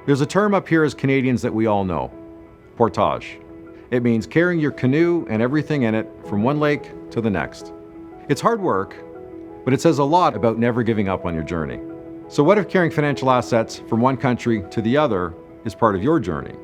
There's a term up here as Canadians that we all know, portage. It means carrying your canoe and everything in it from one lake to the next. It's hard work, but it says a lot about never giving up on your journey. So what if carrying financial assets from one country to the other is part of your journey?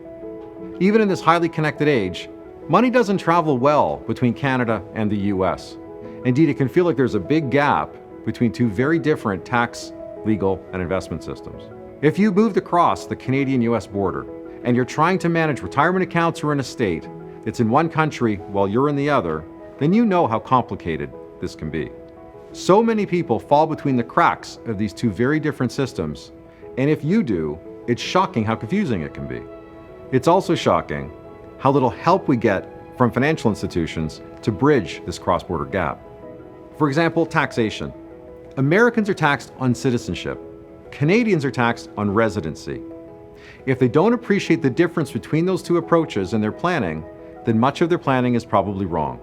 Even in this highly connected age, money doesn't travel well between Canada and the US. Indeed, it can feel like there's a big gap between two very different tax, legal, and investment systems. If you moved across the Canadian-US border and you're trying to manage retirement accounts or an estate that's in one country while you're in the other, then you know how complicated this can be. So many people fall between the cracks of these two very different systems, and if you do, it's shocking how confusing it can be. It's also shocking how little help we get from financial institutions to bridge this cross-border gap. For example, taxation. Americans are taxed on citizenship. Canadians are taxed on residency. If they don't appreciate the difference between those two approaches in their planning, then much of their planning is probably wrong.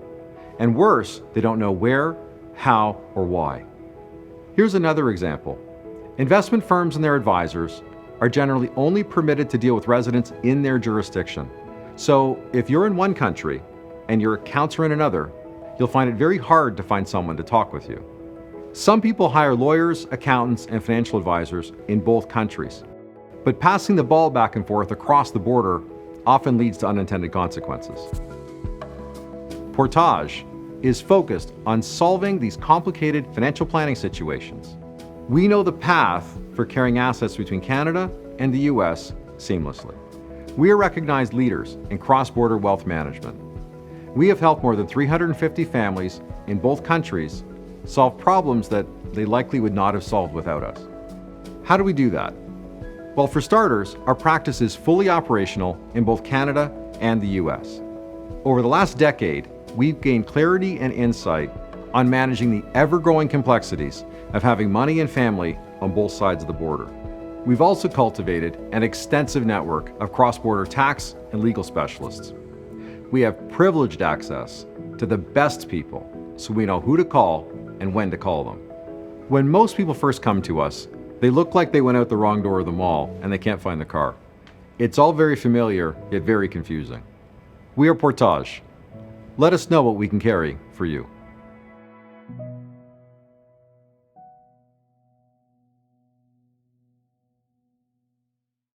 And worse, they don't know where, how, or why. Here's another example. Investment firms and their advisors are generally only permitted to deal with residents in their jurisdiction. So if you're in one country and your accounts are in another, you'll find it very hard to find someone to talk with you. Some people hire lawyers, accountants, and financial advisors in both countries. But passing the ball back and forth across the border often leads to unintended consequences. Portage is focused on solving these complicated financial planning situations. We know the path for carrying assets between Canada and the US seamlessly. We are recognized leaders in cross-border wealth management. We have helped more than 350 families in both countries solve problems that they likely would not have solved without us. How do we do that? Well, for starters, our practice is fully operational in both Canada and the US. Over the last decade, we've gained clarity and insight on managing the ever-growing complexities of having money and family on both sides of the border. We've also cultivated an extensive network of cross-border tax and legal specialists. We have privileged access to the best people, so we know who to call and when to call them. When most people first come to us, they look like they went out the wrong door of the mall and they can't find the car. It's all very familiar, yet very confusing. We are Portage. Let us know what we can carry for you.